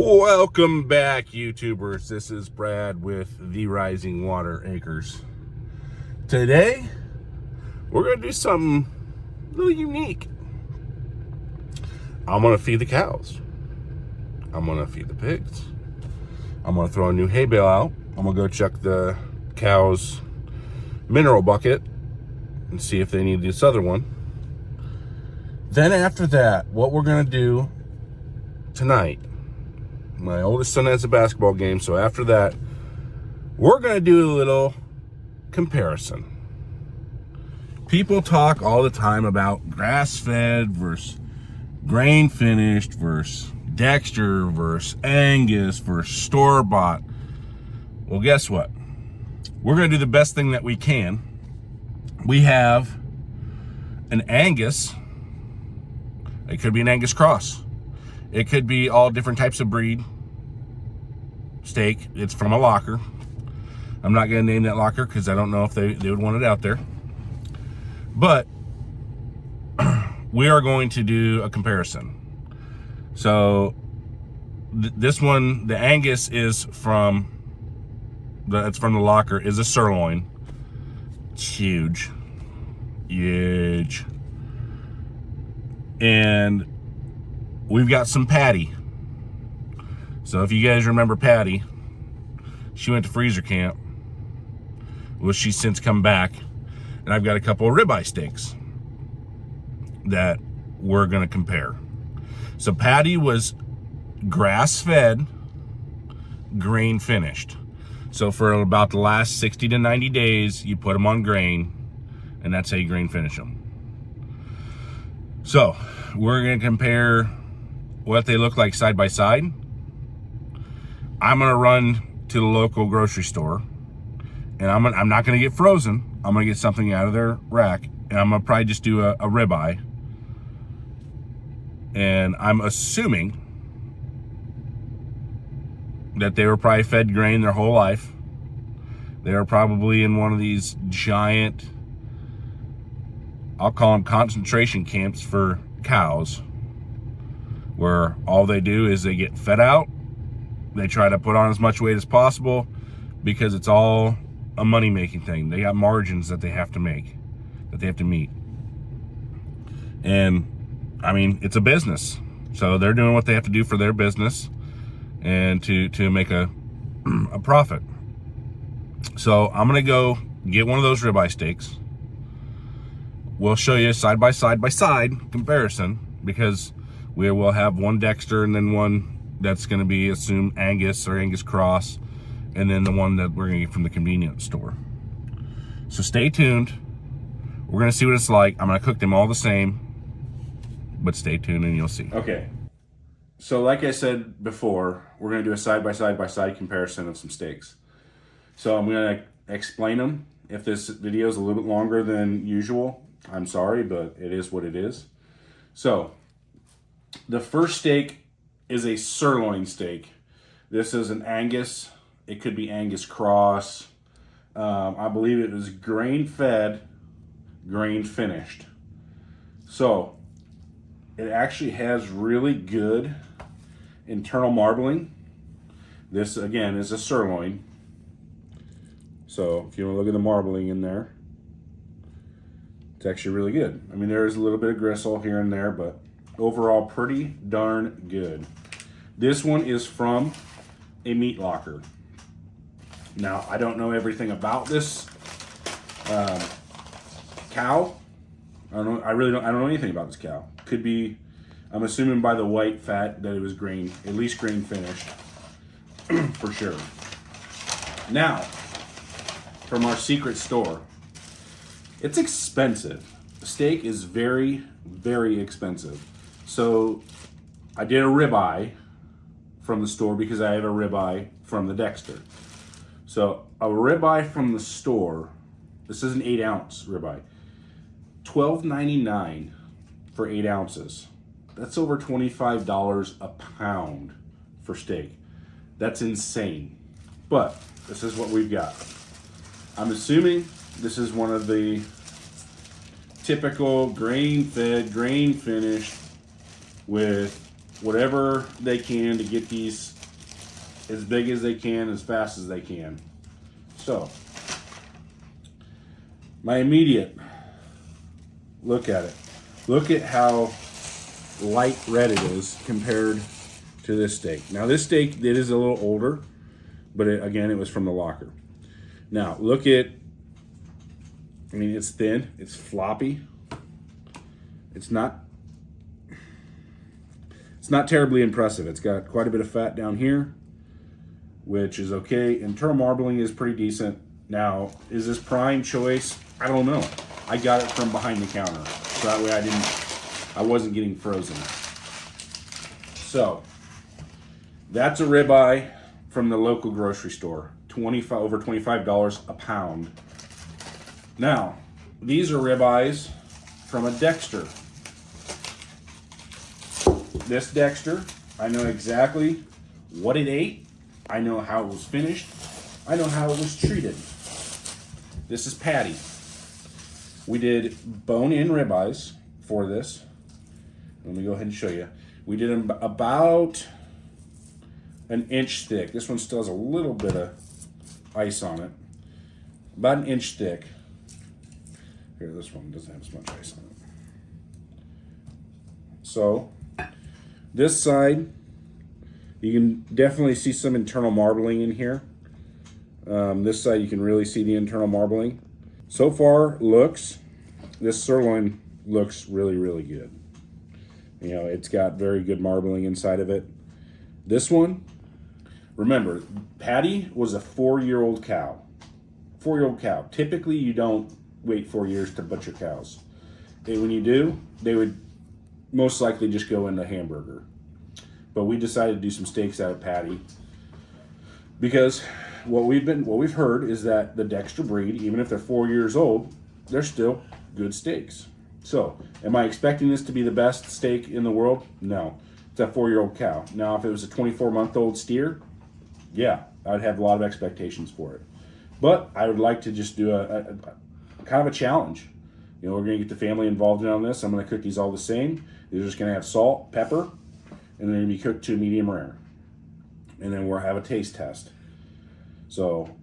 Welcome back, YouTubers. This is Brad with the Rising Water Acres. Today, we're going to do something a little unique. I'm going to feed the cows. I'm going to feed the pigs. I'm going to throw a new hay bale out. I'm going to go check the cows' mineral bucket and see if they need this other one. Then after that, what we're going to do tonight, my oldest son has a basketball game, so after that, we're going to do a little comparison. People talk all the time about grass-fed versus grain-finished versus Dexter versus Angus versus store-bought. Well, guess what? We're going to do the best thing that we can. We have an Angus. It could be an Angus cross. It could be all different types of breed steak. It's from a locker. I'm not going to name that locker because I don't know if they would want it out there. But we are going to do a comparison. So this one, the Angus is from the locker, is a sirloin. It's huge. Huge. And we've got some Patty. So if you guys remember Patty, she went to freezer camp. Well, she's since come back. And I've got a couple of ribeye steaks that we're going to compare. So Patty was grass-fed, grain-finished. So for about the last 60 to 90 days, you put them on grain, and that's how you grain-finish them. So we're going to compare what they look like side by side. I'm going to run to the local grocery store, and I'm not going to get frozen. I'm going to get something out of their rack, and I'm going to probably just do a ribeye. And I'm assuming that they were probably fed grain their whole life. They were probably in one of these giant, I'll call them concentration camps for cows, where all they do is they get fed out. They try to put on as much weight as possible because it's all a money-making thing. They got margins that they have to make, that they have to meet. And I mean, it's a business. So they're doing what they have to do for their business and to make a profit. So I'm going to go get one of those ribeye steaks. We'll show you side by side comparison, because we will have one Dexter and then one that's going to be assumed Angus or Angus cross, and then the one that we're going to get from the convenience store. So stay tuned. We're going to see what it's like. I'm going to cook them all the same, but stay tuned and you'll see. Okay. So like I said before, we're going to do a side by side comparison of some steaks. So I'm going to explain them. If this video is a little bit longer than usual, I'm sorry, but it is what it is. So the first steak is a sirloin steak. This is an Angus. It could be Angus cross. I believe it was grain-fed, grain-finished. So it actually has really good internal marbling. This, again, is a sirloin. So if you want to look at the marbling in there, it's actually really good. I mean, there is a little bit of gristle here and there, but overall pretty darn good. This one is from a meat locker. Now, I don't know everything about this cow. I don't know anything about this cow. Could be, I'm assuming by the white fat that it was grain, at least grain finished, for sure. Now, from our secret store, it's expensive. The steak is very, very expensive. So I did a ribeye from the store because I have a ribeye from the Dexter. So a ribeye from the store, this is an 8-ounce ribeye, $12.99 for 8 ounces. That's over $25 a pound for steak. That's insane. But this is what we've got. I'm assuming this is one of the typical grain-fed, grain-finished with whatever they can to get these as big as they can, as fast as they can. So, my immediate look at it. Look at how light red it is compared to this steak. Now this steak, it is a little older, but again, it was from the locker. Now look at, I mean, it's thin, it's floppy. It's not terribly impressive. It's got quite a bit of fat down here, which is okay. Internal marbling is pretty decent. Now, is this prime choice? I don't know. I got it from behind the counter, so that way I wasn't getting frozen. So, that's a ribeye from the local grocery store. Over $25 a pound. Now, these are ribeyes from a Dexter. This Dexter, I know exactly what it ate. I know how it was finished. I know how it was treated. This is Patty. We did bone-in ribeyes for this. Let me go ahead and show you. We did them about an inch thick. This one still has a little bit of ice on it. About an inch thick. Here, this one doesn't have as much ice on it. So, this side, you can definitely see some internal marbling in here. This side, you can really see the internal marbling. So far, this sirloin looks really, really good. You know, it's got very good marbling inside of it. This one, remember, Patty was a 4-year-old cow. 4-year-old cow. Typically, you don't wait 4 years to butcher cows. When you do, they would most likely just go into hamburger. But we decided to do some steaks out of Patty because what we've heard is that the Dexter breed, even if they're 4 years old, they're still good steaks. So, am I expecting this to be the best steak in the world? No. It's a 4-year-old cow. Now, if it was a 24-month-old steer, yeah, I'd have a lot of expectations for it. But I would like to just do a kind of a challenge. You know, we're going to get the family involved in on this. I'm going to cook these all the same. They're just going to have salt, pepper, and they're going to be cooked to medium rare. And then we'll have a taste test. So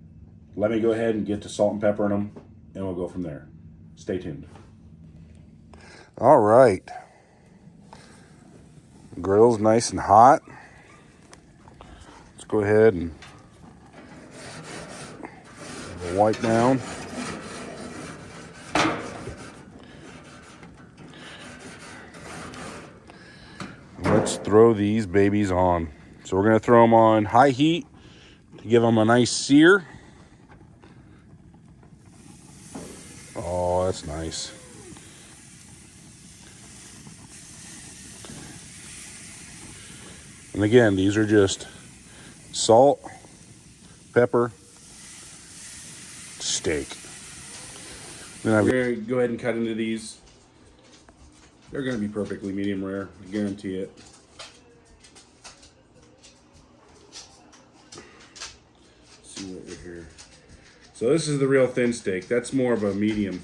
let me go ahead and get to salt and pepper in them, and we'll go from there. Stay tuned. All right. Grill's nice and hot. Let's go ahead and wipe down. Let's throw these babies on. So we're going to throw them on high heat to give them a nice sear. Oh, that's nice. And again, these are just salt, pepper, steak. Then I'm going to go ahead and cut into these. They're going to be perfectly medium rare, I guarantee it. Let's see what we're here. So this is the real thin steak. That's more of a medium.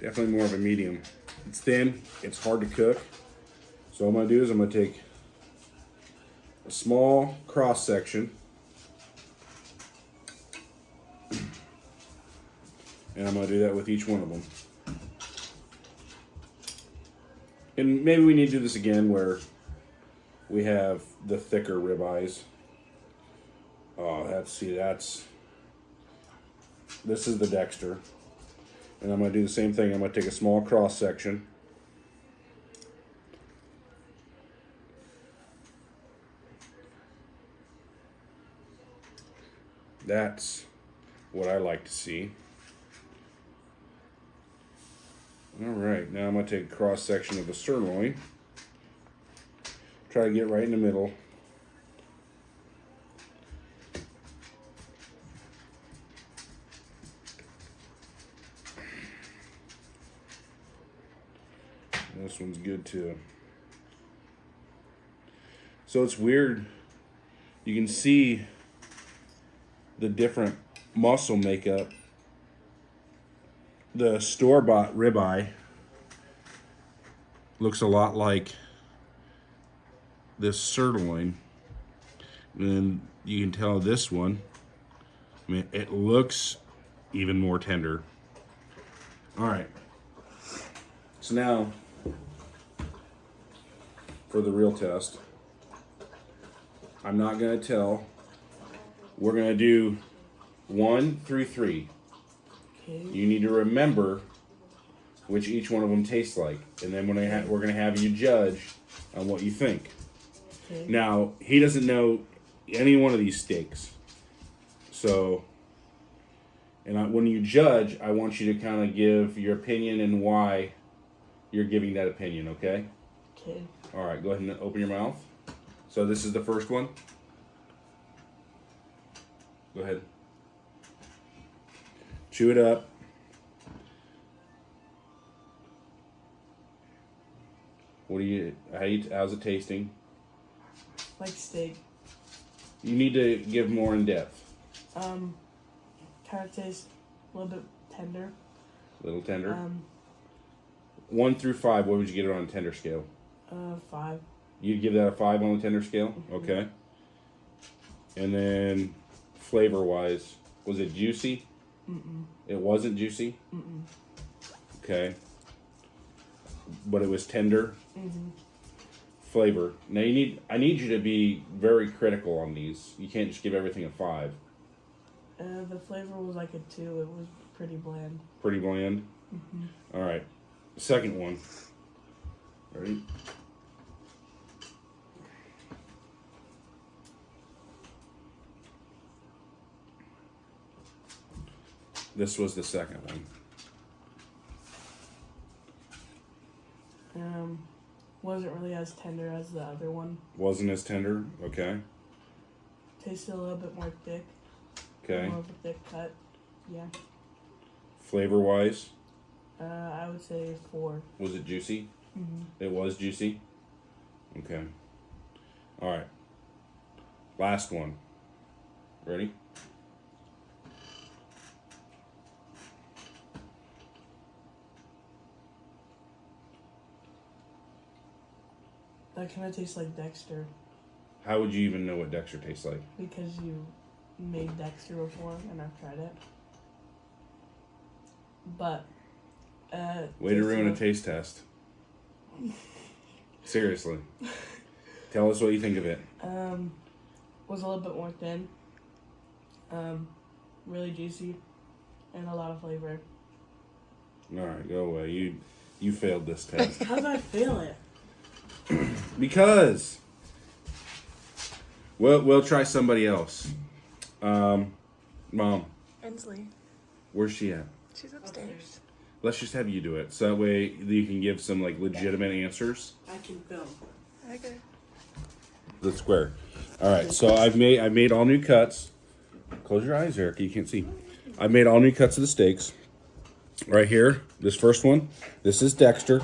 Definitely more of a medium. It's thin, it's hard to cook. So what I'm going to do is I'm going to take a small cross section and I'm going to do that with each one of them. And maybe we need to do this again where we have the thicker ribeyes. Oh, this is the Dexter. And I'm going to do the same thing. I'm going to take a small cross section. That's what I like to see. All right, now I'm going to take a cross section of the sirloin. Try to get right in the middle. And this one's good too. So it's weird. You can see the different muscle makeup. The store-bought ribeye looks a lot like this sirloin, and you can tell this one, I mean, it looks even more tender. All right. So now, for the real test, I'm not going to tell. We're going to do 1 through 3. Okay. You need to remember which each one of them tastes like. And then we're going to have you judge on what you think. Okay. Now, he doesn't know any one of these steaks. So, when you judge, I want you to kind of give your opinion and why you're giving that opinion, okay? Okay. All right, go ahead and open your mouth. So this is the first one. Go ahead. Chew it up. How's it tasting? Like steak. You need to give more in depth. Kind of tastes a little bit tender. A little tender? 1 through 5, what would you get it on a tender scale? 5. You'd give that a 5 on the tender scale? Mm-hmm. Okay. And then, flavor-wise, was it juicy? Mm-mm. It wasn't juicy? Mm-mm. Okay. But it was tender? Mm-hmm. Flavor. Now I need you to be very critical on these. You can't just give everything a 5. The flavor was like a 2. It was pretty bland. Pretty bland? Mm-hmm. All right. Second one. Ready? This was the second one. Wasn't really as tender as the other one. Wasn't as tender? Okay. Tasted a little bit more thick. Okay. More of a thick cut. Yeah. Flavor-wise? I would say 4. Was it juicy? Mm-hmm. It was juicy? Okay. All right. Last one. Ready? That kind of tastes like Dexter. How would you even know what Dexter tastes like? Because you made Dexter before and I've tried it. But, way to ruin a taste test. Seriously. Tell us what you think of it. Was a little bit more thin. Really juicy. And a lot of flavor. All right, go away. You failed this test. How did I fail it? Because we'll try somebody else. Mom, Ensley. where's she at? She's upstairs. Let's just have you do it, so that way you can give some like legitimate answers. I can film. Okay. The square. All right, so I made all new cuts. Close your eyes, Erica. You can't see. I made all new cuts of the steaks. Right here, this first one. This is Dexter.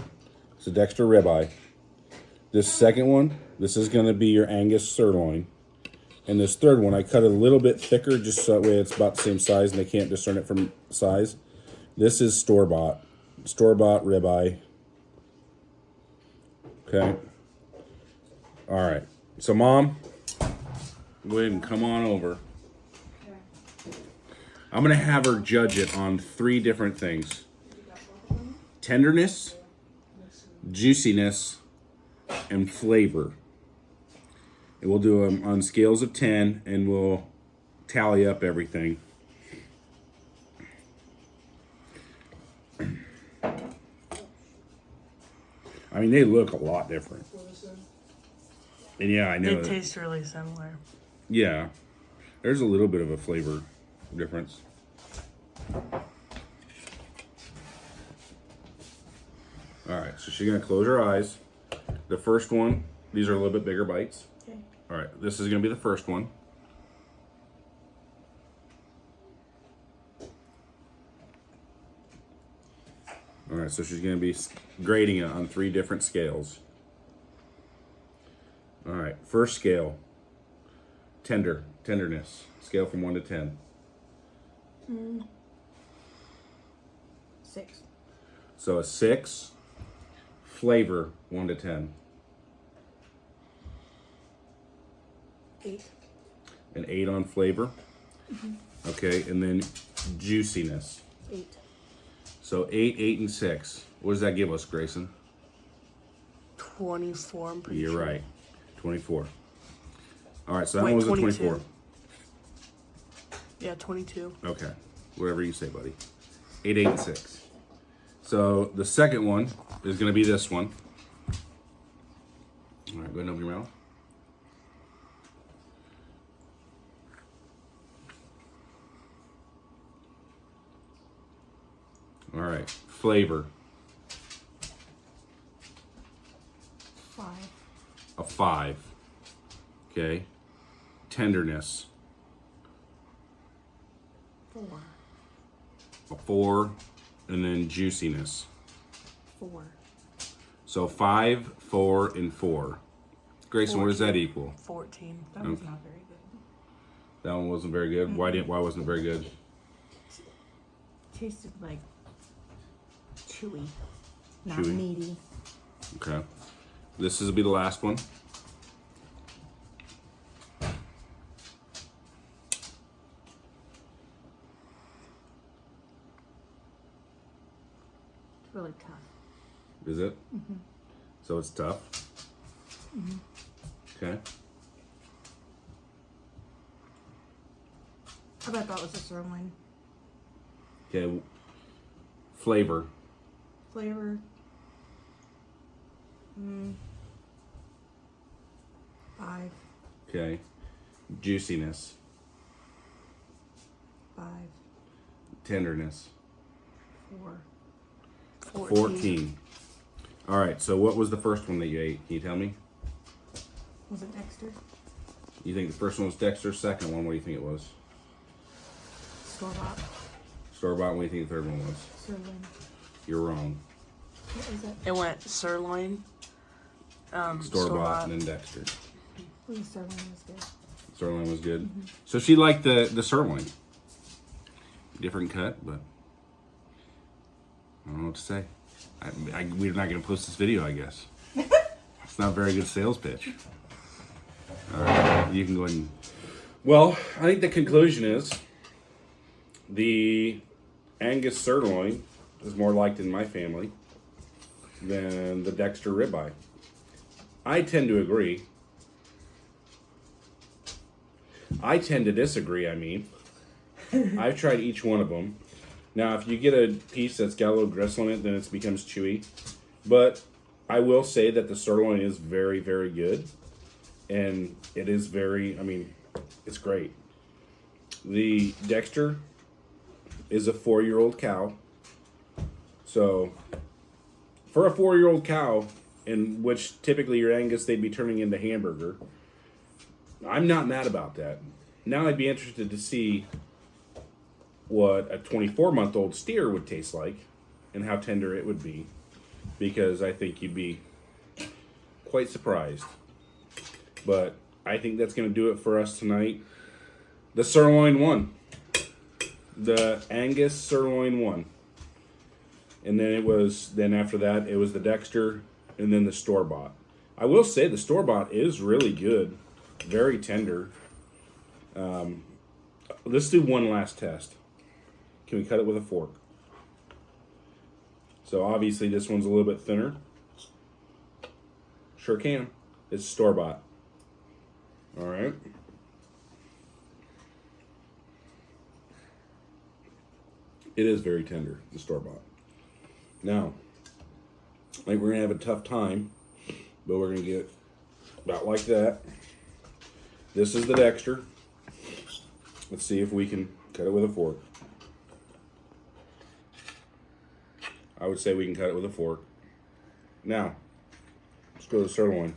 It's a Dexter ribeye. This second one, this is going to be your Angus sirloin. And this third one, I cut it a little bit thicker just so that way it's about the same size and they can't discern it from size. This is store-bought ribeye. Okay. All right. So, Mom, go ahead and come on over. I'm going to have her judge it on 3 different things. Tenderness, juiciness, and flavor. And we'll do them on scales of 10 and we'll tally up everything. I mean, they look a lot different. And yeah, I know. They taste really similar. Yeah. There's a little bit of a flavor difference. All right, so she's gonna close her eyes. The first one, these are a little bit bigger bites. Okay. All right, this is gonna be the first one. All right, so she's gonna be grading it on 3 different scales. All right, first scale, tenderness, scale from 1 to 10. 6. So a 6, flavor 1 to 10. 8. An 8 on flavor. Okay, and then juiciness. 8. So 8, 8, and 6. What does that give us, Grayson? 24. I'm pretty You're sure. right. 24. All right, so that Wait, one was a 22. 24. Yeah, 22. Okay, whatever you say, buddy. 8, 8, and 6. So the second one is going to be this one. All right, go ahead and open your mouth. All right, flavor. 5. A 5. Okay. Tenderness. 4. A 4. And then juiciness. 4. So 5, 4, and 4. Grayson, what does that equal? 14. That was not very good. That one wasn't very good. Why wasn't it very good? Tasted like chewy, not Chewy? meaty. Okay. This will be the last one. It's really tough. Is it? So it's tough. Okay. I bet that was a sirloin. Okay. Flavor. Flavor. 5. Okay. Juiciness. 5. Tenderness. 4. 14. All right. So what was the first one that you ate? Can you tell me? Was it Dexter? You think the first one was Dexter? Second one, what do you think it was? Store-bought. Store-bought. What do you think the third one was? Sirloin. You're wrong. What is it? It went sirloin. Store-bought and then Dexter. The sirloin was good. Sirloin was good. So she liked the sirloin. Different cut, but I don't know what to say. We're not going to post this video, I guess. It's not a very good sales pitch. All right, you can go ahead and... Well, I think the conclusion is the Angus sirloin is more liked in my family than the Dexter ribeye. I tend to agree. I tend to disagree, I mean. I've tried each one of them. Now, if you get a piece that's got a little gristle in it, then it becomes chewy. But I will say that the sirloin is very, very good. And it is very, I mean, it's great. The Dexter is a 4-year-old cow. So, for a 4-year-old cow, in which typically your Angus, they'd be turning into hamburger, I'm not mad about that. Now I'd be interested to see what a 24-month-old steer would taste like and how tender it would be, because I think you'd be quite surprised. But I think that's going to do it for us tonight. The sirloin won. The Angus sirloin won. And then after that, it was the Dexter and then the store-bought. I will say the store-bought is really good. Very tender. Let's do one last test. Can we cut it with a fork? So obviously this one's a little bit thinner. Sure can. It's store-bought. All right. It is very tender, the store-bought. Now, I think we're going to have a tough time, but we're going to get about like that. This is the Dexter. Let's see if we can cut it with a fork. I would say we can cut it with a fork. Now, let's go to the sirloin.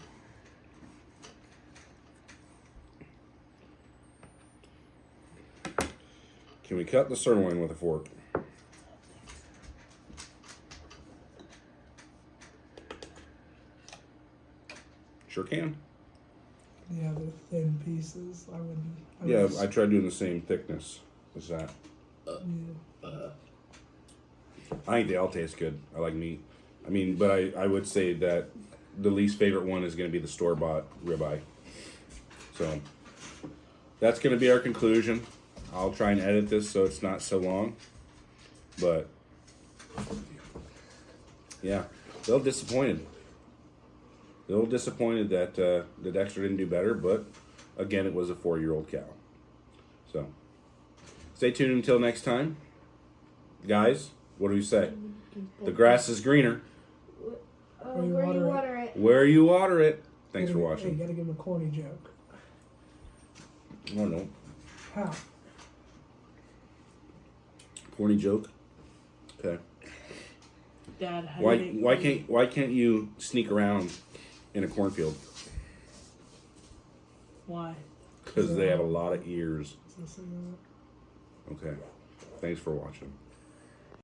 Can we cut the sirloin with a fork? Sure can. Yeah, the thin pieces. I wouldn't. Yeah, I tried doing the same thickness as that. Yeah. I think they all taste good. I like meat. I mean, but I would say that the least favorite one is going to be the store-bought ribeye. So, that's going to be our conclusion. I'll try and edit this so it's not so long. But, yeah, a little disappointed. A little disappointed that the Dexter didn't do better, but, again, it was a 4-year-old cow. So, stay tuned until next time. Guys, what do we say? The grass is greener. Where you Where you water water it. Where you water it. Thanks for Hey, you watching. gotta give him a corny joke. Oh, no. How? Corny joke. Okay. Dad, how do you make Why can't you sneak around in a cornfield? Why? Because they have a lot of ears. Is this in Okay. Thanks for watching.